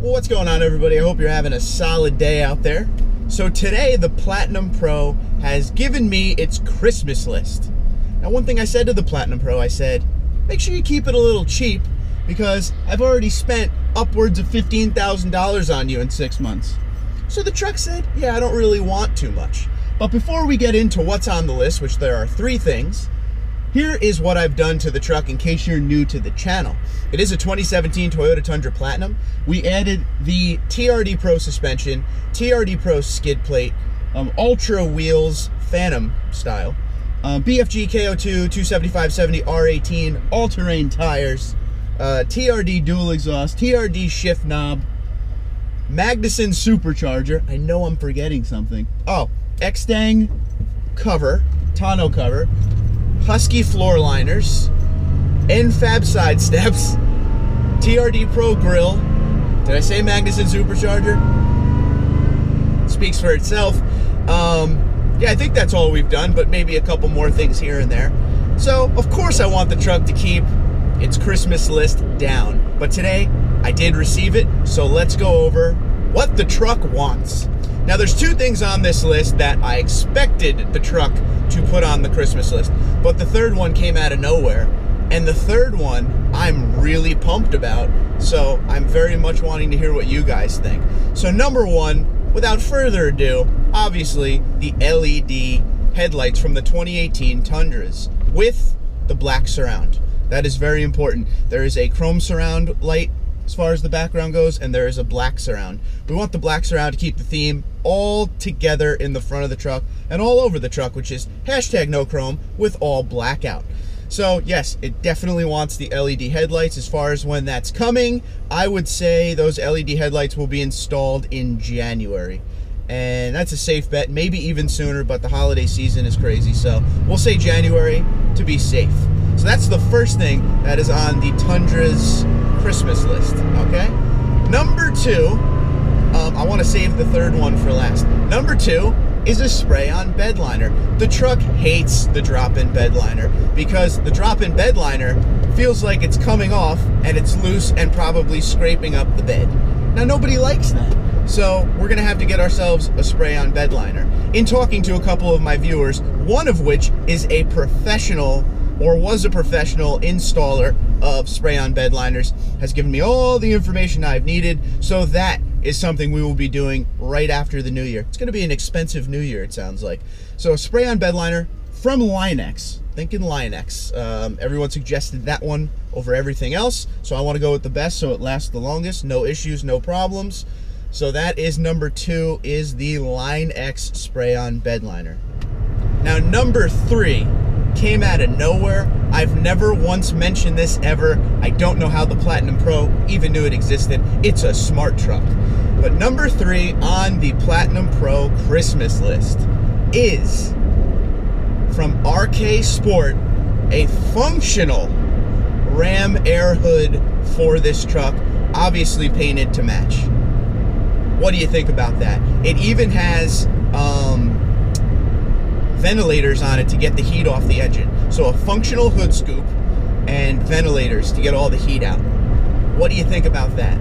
Well, what's going on, everybody? I hope you're having a solid day out there. So today, the Platinum Pro has given me its Christmas list. Now, one thing I said to the Platinum Pro, I said, make sure you keep it a little cheap because I've already spent upwards of $15,000 on you in 6 months. So the truck said, yeah, I don't really want too much. But before we get into what's on the list, which there are 3 things, here is what I've done to the truck in case you're new to the channel. It is a 2017 Toyota Tundra Platinum. We added the TRD Pro suspension, TRD Pro skid plate, Ultra wheels, Phantom style, BFG KO2 275/70 R18 all-terrain tires, TRD dual exhaust, TRD shift knob, Magnuson supercharger. I know I'm forgetting something. Oh, X-Stang cover, tonneau cover, Husky floor liners, N-Fab side steps, TRD Pro grill. Did I say Magnuson supercharger? Speaks for itself. Yeah, I think that's all we've done, but maybe a couple more things here and there. So, of course I want the truck to keep its Christmas list down. But today, I did receive it, so let's go over what the truck wants. Now, there's 2 things on this list that I expected the truck to put on the Christmas list, but the third one came out of nowhere. And the third one I'm really pumped about, so I'm very much wanting to hear what you guys think. So number 1, without further ado, obviously the LED headlights from the 2018 Tundras with the black surround. That is very important. There is a chrome surround light as far as the background goes, and there is a black surround. We want the black surround to keep the theme all together in the front of the truck and all over the truck, which is hashtag no chrome with all blackout. So yes, it definitely wants the LED headlights. As far as when that's coming, I would say those LED headlights will be installed in January. And that's a safe bet, maybe even sooner, but the holiday season is crazy, so we'll say January to be safe. So that's the first thing that is on the Tundra's Christmas list, okay? Number 2, I want to save the third one for last. Number 2 is a spray-on bed liner. The truck hates the drop-in bed liner because the drop-in bed liner feels like it's coming off and it's loose and probably scraping up the bed. Now, nobody likes that. So we're gonna have to get ourselves a spray-on bed liner. In talking to a couple of my viewers, one of which is a professional or was a professional installer of spray-on bed liners, has given me all the information I've needed, so that is something we will be doing right after the new year. It's gonna be an expensive new year, it sounds like. So a spray-on bed liner from Line-X. Thinking Line-X. Everyone suggested that one over everything else, so I wanna go with the best so it lasts the longest, no issues, no problems. So that is number 2, is the Line-X spray-on bed liner. Now number 3 came out of nowhere. I've never once mentioned this ever. I don't know how the Platinum Pro even knew it existed. It's a smart truck. But number 3 on the Platinum Pro Christmas list is from RK Sport, a functional Ram air hood for this truck, obviously painted to match. What do you think about that? It even has ventilators on it to get the heat off the engine. So a functional hood scoop and ventilators to get all the heat out. What do you think about that?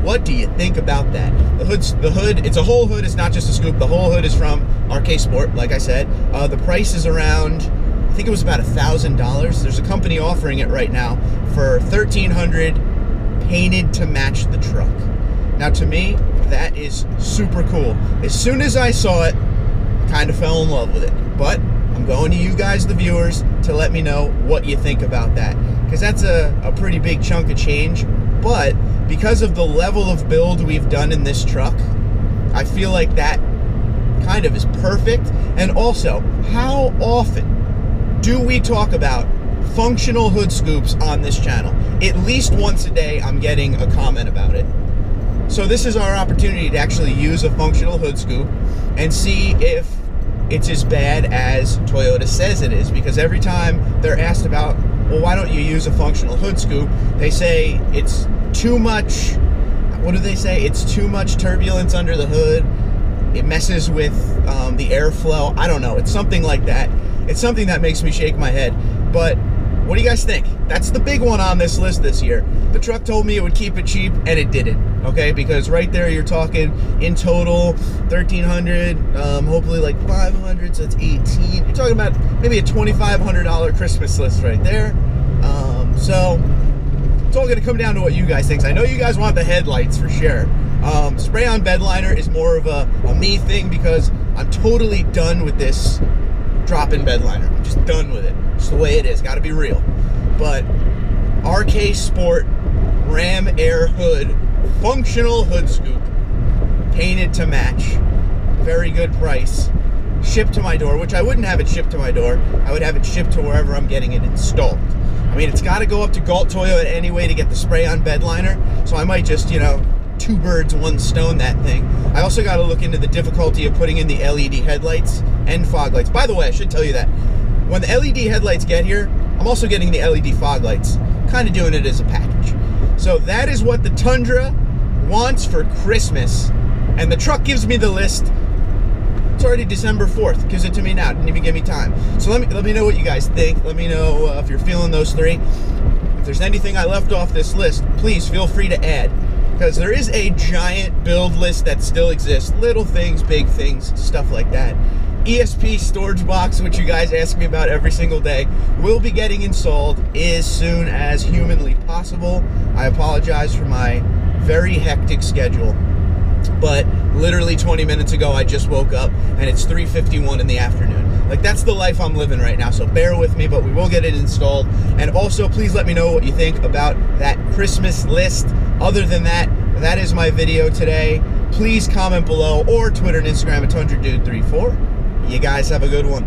What do you think about that? The hood, it's a whole hood, it's not just a scoop. The whole hood is from RK Sport, like I said. The price is around, I think it was about $1,000. There's a company offering it right now for $1,300 painted to match the truck. Now to me, that is super cool. As soon as I saw it, I kind of fell in love with it. But I'm going to you guys, the viewers, to let me know what you think about that. Because that's a pretty big chunk of change. But because of the level of build we've done in this truck, I feel like that kind of is perfect. And also, how often do we talk about functional hood scoops on this channel? At least once a day, I'm getting a comment about it. So this is our opportunity to actually use a functional hood scoop and see if it's as bad as Toyota says it is. Because every time they're asked about, well, why don't you use a functional hood scoop, they say it's too much, what do they say? It's too much turbulence under the hood. It messes with the airflow. I don't know. It's something like that. It's something that makes me shake my head. But what do you guys think? That's the big one on this list this year. The truck told me it would keep it cheap, and it didn't, okay? Because right there, you're talking in total, $1,300, hopefully like $500, so it's $18. You're talking about maybe a $2,500 Christmas list right there. So it's all gonna come down to what you guys think. I know you guys want the headlights for sure. Spray-on bed liner is more of a me thing because I'm totally done with this drop-in bed liner. I'm just done with it. It's the way it is, gotta be real. But RK Sport Ram Air Hood, functional hood scoop, painted to match, very good price, shipped to my door, which I wouldn't have it shipped to my door. I would have it shipped to wherever I'm getting it installed. I mean, it's got to go up to Galt Toyota anyway to get the spray-on bed liner, so I might just, you know, two birds, one stone that thing. I also got to look into the difficulty of putting in the LED headlights and fog lights. By the way, I should tell you that when the LED headlights get here, I'm also getting the LED fog lights, kind of doing it as a package. So that is what the Tundra wants for Christmas, and the truck gives me the list. It's already December 4th, gives it to me now, didn't even give me time. So let me know what you guys think. Let me know if you're feeling those three. If there's anything I left off this list, please feel free to add, because there is a giant build list that still exists. Little things, big things, stuff like that. ESP storage box, which you guys ask me about every single day, will be getting installed as soon as humanly possible. I apologize for my very hectic schedule, but literally 20 minutes ago I just woke up and it's 3:51 in the afternoon. Like, that's the life I'm living right now, so bear with me, but we will get it installed. And also, please let me know what you think about that Christmas list. Other than that, that is my video today. Please comment below, or Twitter and Instagram at TundraDude34. You guys have a good one.